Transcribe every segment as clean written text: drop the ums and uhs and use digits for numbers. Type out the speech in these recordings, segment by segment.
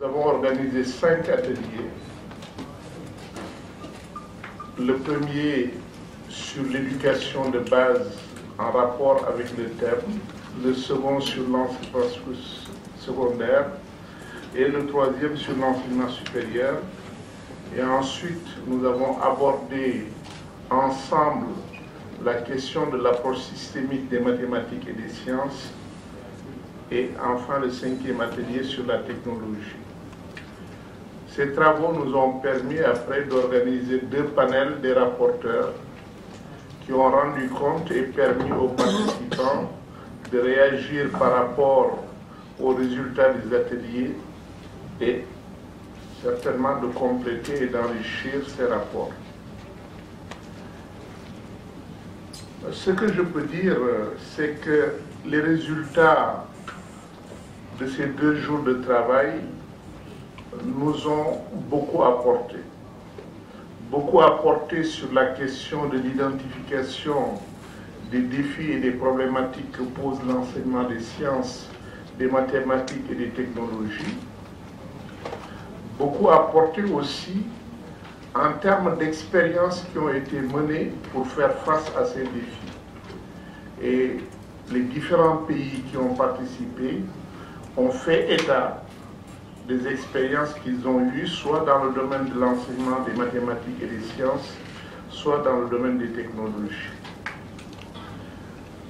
Nous avons organisé 5 ateliers. Le premier sur l'éducation de base en rapport avec le thème, le second sur l'enseignement secondaire et le troisième sur l'enseignement supérieur. Et ensuite, nous avons abordé ensemble la question de l'approche systémique des mathématiques et des sciences et enfin le 5e atelier sur la technologie. Ces travaux nous ont permis après d'organiser 2 panels des rapporteurs qui ont rendu compte et permis aux participants de réagir par rapport aux résultats des ateliers et certainement de compléter et d'enrichir ces rapports. Ce que je peux dire, c'est que les résultats de ces 2 jours de travail nous ont beaucoup apporté. Beaucoup apporté sur la question de l'identification des défis et des problématiques que pose l'enseignement des sciences, des mathématiques et des technologies. Beaucoup apporté aussi en termes d'expériences qui ont été menées pour faire face à ces défis. Et les différents pays qui ont participé ont fait état des expériences qu'ils ont eues, soit dans le domaine de l'enseignement des mathématiques et des sciences, soit dans le domaine des technologies.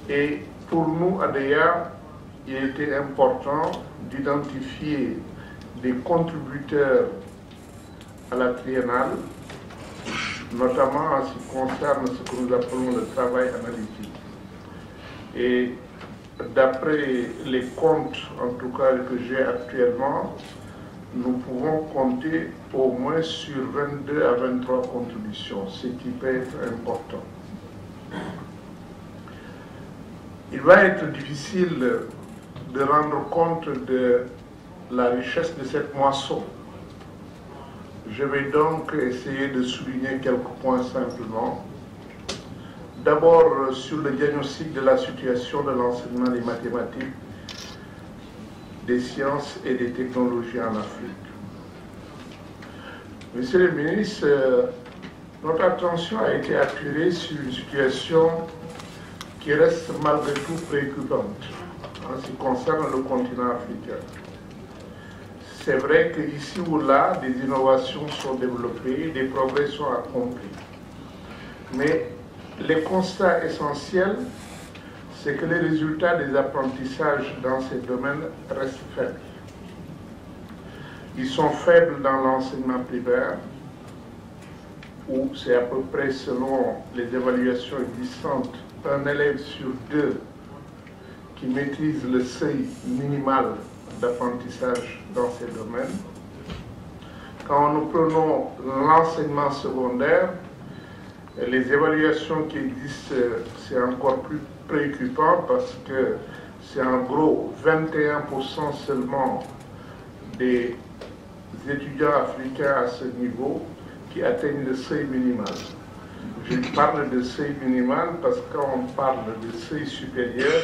Et pour nous, à DEA, il était important d'identifier des contributeurs à la triennale, notamment en ce qui concerne ce que nous appelons le travail analytique. Et d'après les comptes, en tout cas que j'ai actuellement, nous pouvons compter au moins sur 22 à 23 contributions, ce qui peut être important. Il va être difficile de rendre compte de la richesse de cette moisson. Je vais donc essayer de souligner quelques points simplement. D'abord, sur le diagnostic de la situation de l'enseignement des mathématiques, des sciences et des technologies en Afrique. Monsieur le ministre, notre attention a été attirée sur une situation qui reste malgré tout préoccupante en ce qui concerne le continent africain. C'est vrai qu'ici ou là, des innovations sont développées, des progrès sont accomplis. Mais les constats essentiels, c'est que les résultats des apprentissages dans ces domaines restent faibles. Ils sont faibles dans l'enseignement primaire, où c'est à peu près, selon les évaluations existantes, un élève sur 2 qui maîtrise le seuil minimal d'apprentissage dans ces domaines. Quand nous prenons l'enseignement secondaire, les évaluations qui existent, c'est encore plus préoccupant parce que c'est en gros 21% seulement des étudiants africains à ce niveau qui atteignent le seuil minimal. Je parle de seuil minimal parce que quand on parle de seuil supérieur,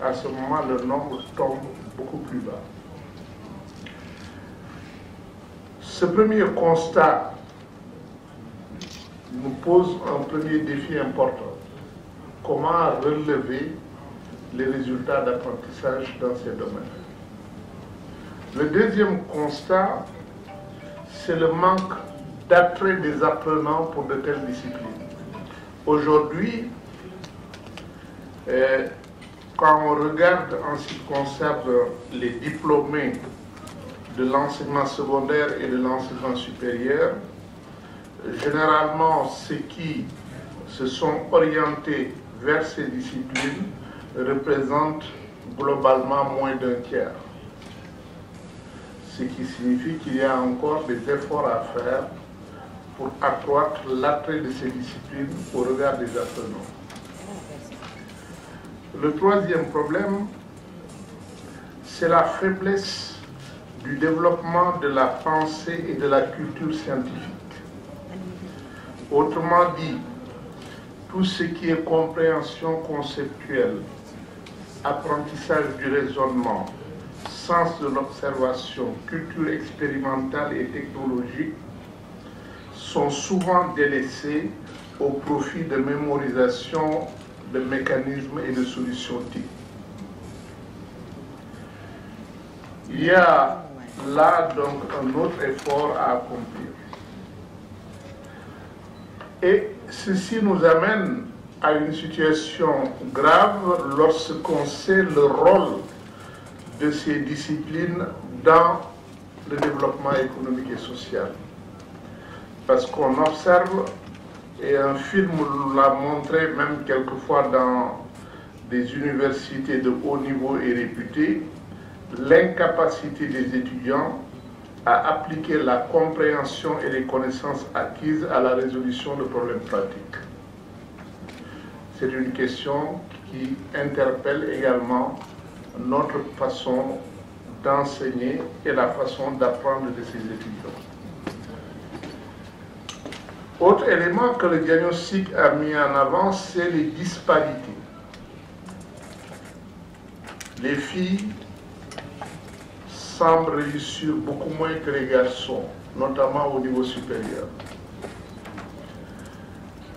à ce moment le nombre tombe beaucoup plus bas. Ce premier constat nous pose un premier défi important. Comment relever les résultats d'apprentissage dans ces domaines? Le deuxième constat, c'est le manque d'attrait des apprenants pour de telles disciplines. Aujourd'hui, quand on regarde en ce qui concerne les diplômés de l'enseignement secondaire et de l'enseignement supérieur, généralement ceux qui se sont orientés vers ces disciplines représentent globalement moins d'un tiers. Ce qui signifie qu'il y a encore des efforts à faire pour accroître l'attrait de ces disciplines au regard des apprenants. Le troisième problème, c'est la faiblesse du développement de la pensée et de la culture scientifique. Autrement dit, tout ce qui est compréhension conceptuelle, apprentissage du raisonnement, sens de l'observation, culture expérimentale et technologique sont souvent délaissés au profit de mémorisation de mécanismes et de solutions types. Il y a là donc un autre effort à accomplir. Et ceci nous amène à une situation grave lorsqu'on sait le rôle de ces disciplines dans le développement économique et social. Parce qu'on observe, et un film l'a montré même quelquefois dans des universités de haut niveau et réputées, l'incapacité des étudiants à appliquer la compréhension et les connaissances acquises à la résolution de problèmes pratiques. C'est une question qui interpelle également notre façon d'enseigner et la façon d'apprendre de ces étudiants. Autre élément que le diagnostic a mis en avant, c'est les disparités. Les filles semblent réussir beaucoup moins que les garçons, notamment au niveau supérieur.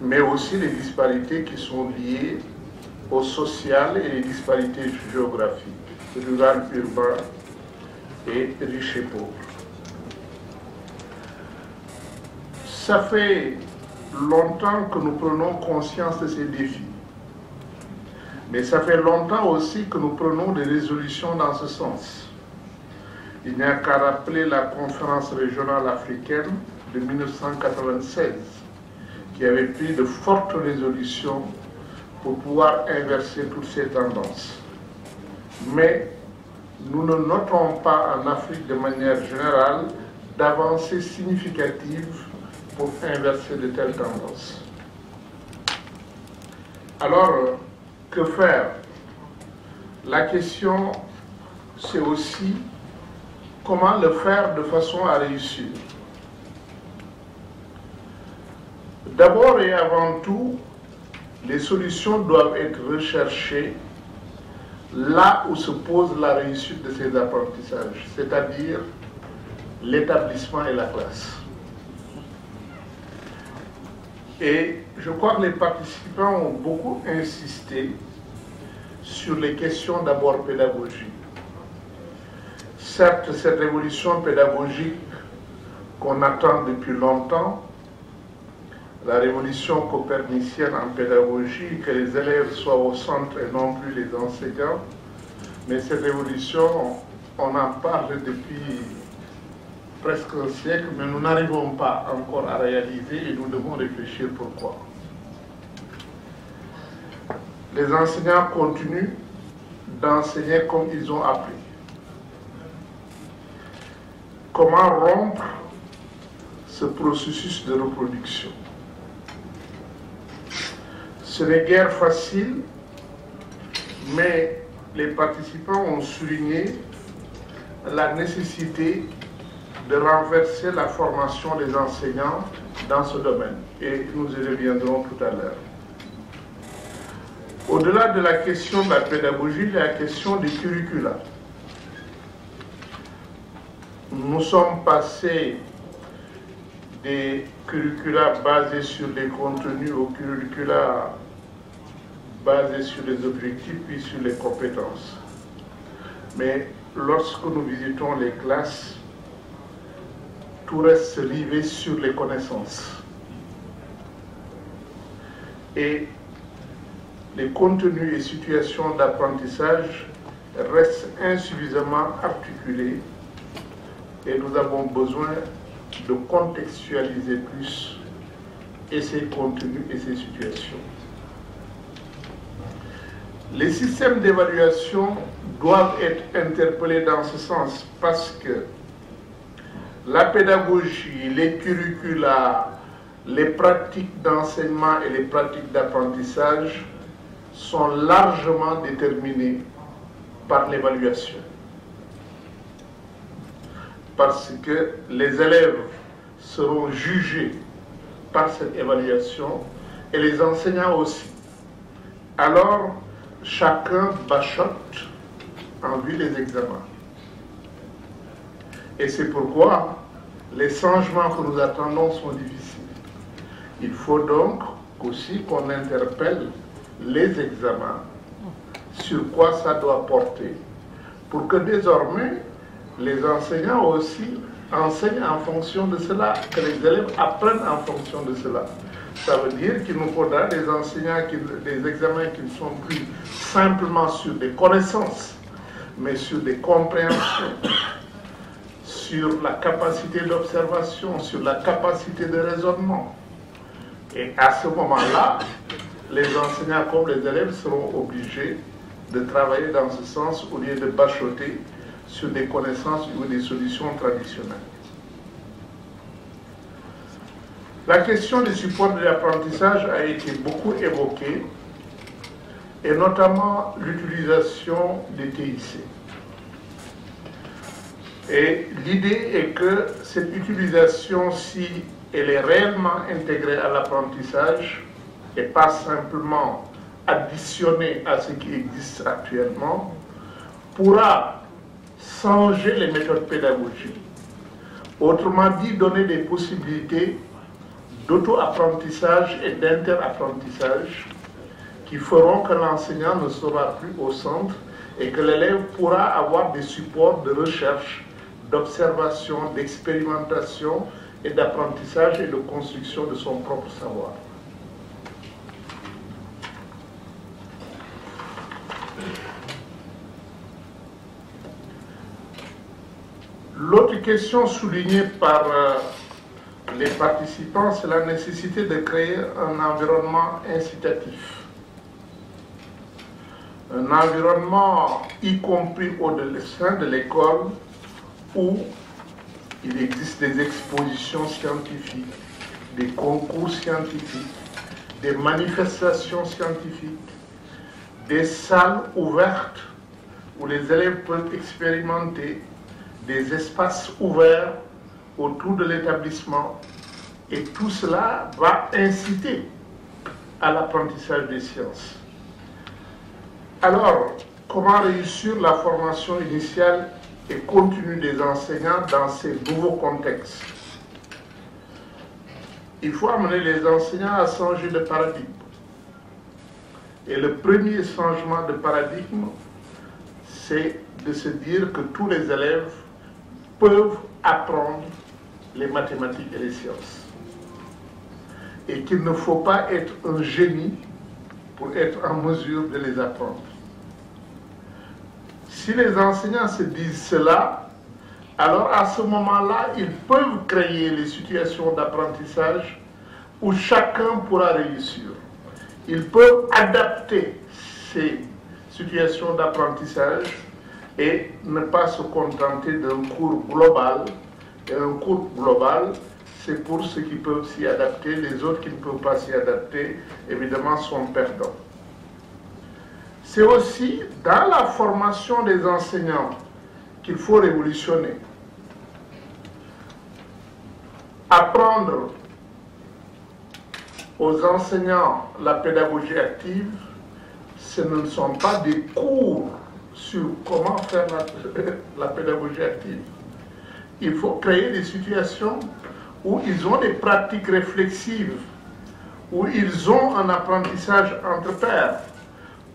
Mais aussi les disparités qui sont liées au social et les disparités géographiques, rural, urbain et riche et pauvre. Ça fait longtemps que nous prenons conscience de ces défis, mais ça fait longtemps aussi que nous prenons des résolutions dans ce sens. Il n'y a qu'à rappeler la conférence régionale africaine de 1996, qui avait pris de fortes résolutions pour pouvoir inverser toutes ces tendances. Mais nous ne notons pas en Afrique de manière générale d'avancées significatives pour inverser de telles tendances. Alors, que faire? La question, c'est aussi comment le faire de façon à réussir. D'abord et avant tout, les solutions doivent être recherchées là où se pose la réussite de ces apprentissages, c'est-à-dire l'établissement et la classe. Et je crois que les participants ont beaucoup insisté sur les questions d'abord pédagogiques. Certes, cette révolution pédagogique qu'on attend depuis longtemps, la révolution copernicienne en pédagogie, que les élèves soient au centre et non plus les enseignants, mais cette révolution, on en parle depuis presque un siècle, mais nous n'arrivons pas encore à réaliser et nous devons réfléchir pourquoi. Les enseignants continuent d'enseigner comme ils ont appris. Comment rompre ce processus de reproduction? Ce n'est guère facile, mais les participants ont souligné la nécessité de renverser la formation des enseignants dans ce domaine. Et nous y reviendrons tout à l'heure. Au-delà de la question de la pédagogie, il y a la question des curricula. Nous sommes passés des curricula basés sur les contenus aux curricula basés sur les objectifs puis sur les compétences. Mais lorsque nous visitons les classes, tout reste rivé sur les connaissances. Et les contenus et situations d'apprentissage restent insuffisamment articulés et nous avons besoin de contextualiser plus et ces contenus et ces situations. Les systèmes d'évaluation doivent être interpellés dans ce sens parce que la pédagogie, les curricula, les pratiques d'enseignement et les pratiques d'apprentissage sont largement déterminées par l'évaluation. Parce que les élèves seront jugés par cette évaluation et les enseignants aussi. Alors, chacun bachote en vue des examens. Et c'est pourquoi les changements que nous attendons sont difficiles. Il faut donc aussi qu'on interpelle les examens sur quoi ça doit porter, pour que désormais les enseignants aussi enseignent en fonction de cela, que les élèves apprennent en fonction de cela. Ça veut dire qu'il nous faudra des des examens qui ne sont plus simplement sur des connaissances, mais sur des compréhensions, sur la capacité d'observation, sur la capacité de raisonnement. Et à ce moment-là, les enseignants comme les élèves seront obligés de travailler dans ce sens au lieu de bachoter sur des connaissances ou des solutions traditionnelles. La question du support de l'apprentissage a été beaucoup évoquée, et notamment l'utilisation des TIC. Et l'idée est que cette utilisation, si elle est réellement intégrée à l'apprentissage et pas simplement additionnée à ce qui existe actuellement, pourra changer les méthodes pédagogiques. Autrement dit, donner des possibilités d'auto-apprentissage et d'inter-apprentissage qui feront que l'enseignant ne sera plus au centre et que l'élève pourra avoir des supports de recherche, d'observation, d'expérimentation et d'apprentissage et de construction de son propre savoir. L'autre question soulignée par les participants, c'est la nécessité de créer un environnement incitatif. Un environnement, y compris au sein de l'école, où il existe des expositions scientifiques, des concours scientifiques, des manifestations scientifiques, des salles ouvertes où les élèves peuvent expérimenter, des espaces ouverts autour de l'établissement. Et tout cela va inciter à l'apprentissage des sciences. Alors, comment réussir la formation initiale et continue des enseignants dans ces nouveaux contextes? Il faut amener les enseignants à changer de paradigme. Et le premier changement de paradigme, c'est de se dire que tous les élèves peuvent apprendre les mathématiques et les sciences. Et qu'il ne faut pas être un génie pour être en mesure de les apprendre. Si les enseignants se disent cela, alors à ce moment-là, ils peuvent créer les situations d'apprentissage où chacun pourra réussir. Ils peuvent adapter ces situations d'apprentissage et ne pas se contenter d'un cours global. Et un cours global, c'est pour ceux qui peuvent s'y adapter. Les autres qui ne peuvent pas s'y adapter, évidemment, sont perdants. C'est aussi dans la formation des enseignants qu'il faut révolutionner. Apprendre aux enseignants la pédagogie active, ce ne sont pas des cours sur comment faire la pédagogie active. Il faut créer des situations où ils ont des pratiques réflexives, où ils ont un apprentissage entre pairs,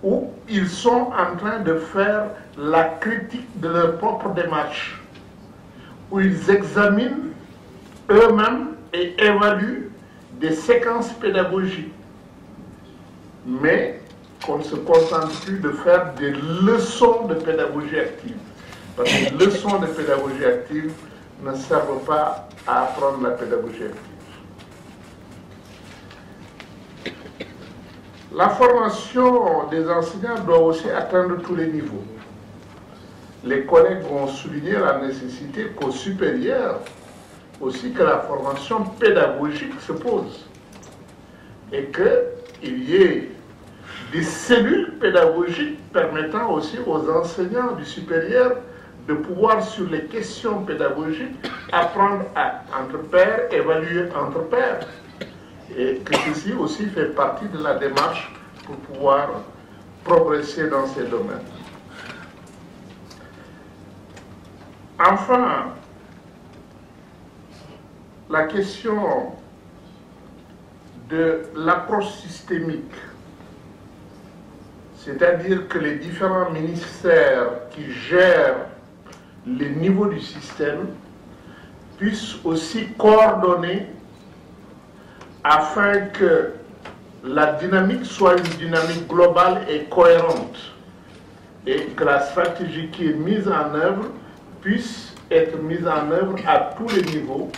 où ils sont en train de faire la critique de leur propre démarche, où ils examinent eux-mêmes et évaluent des séquences pédagogiques, mais qu'on ne se contente plus de faire des leçons de pédagogie active, parce que les leçons de pédagogie active ne servent pas à apprendre la pédagogie active. La formation des enseignants doit aussi atteindre tous les niveaux. Les collègues vont souligner la nécessité qu'au supérieur, aussi que la formation pédagogique se pose et qu'il y ait des cellules pédagogiques permettant aussi aux enseignants du supérieur de pouvoir, sur les questions pédagogiques, apprendre entre pairs, évaluer entre pairs. Et que ceci aussi fait partie de la démarche pour pouvoir progresser dans ces domaines. Enfin, la question de l'approche systémique, c'est-à-dire que les différents ministères qui gèrent les niveaux du système puissent aussi coordonner afin que la dynamique soit une dynamique globale et cohérente et que la stratégie qui est mise en œuvre puisse être mise en œuvre à tous les niveaux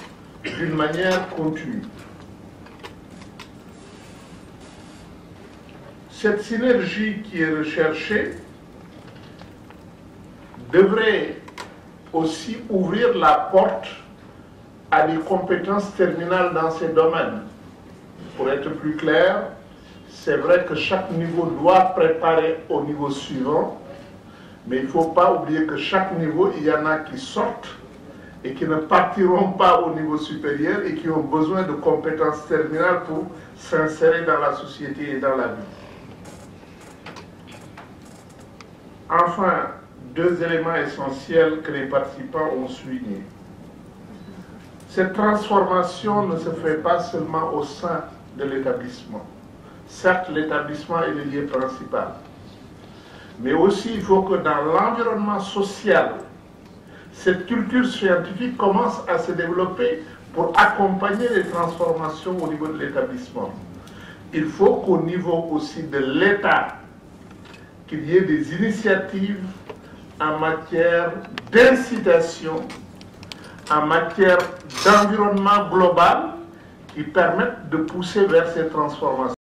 d'une manière continue. Cette synergie qui est recherchée devrait aussi ouvrir la porte à des compétences terminales dans ces domaines. Pour être plus clair, c'est vrai que chaque niveau doit préparer au niveau suivant, mais il ne faut pas oublier que chaque niveau, il y en a qui sortent et qui ne partiront pas au niveau supérieur et qui ont besoin de compétences terminales pour s'insérer dans la société et dans la vie. Enfin, deux éléments essentiels que les participants ont soulignés. Cette transformation ne se fait pas seulement au sein de l'établissement. Certes, l'établissement est le lieu principal, mais aussi il faut que dans l'environnement social, cette culture scientifique commence à se développer pour accompagner les transformations au niveau de l'établissement. Il faut qu'au niveau aussi de l'État, qu'il y ait des initiatives en matière d'incitation, en matière d'environnement global qui permettent de pousser vers ces transformations.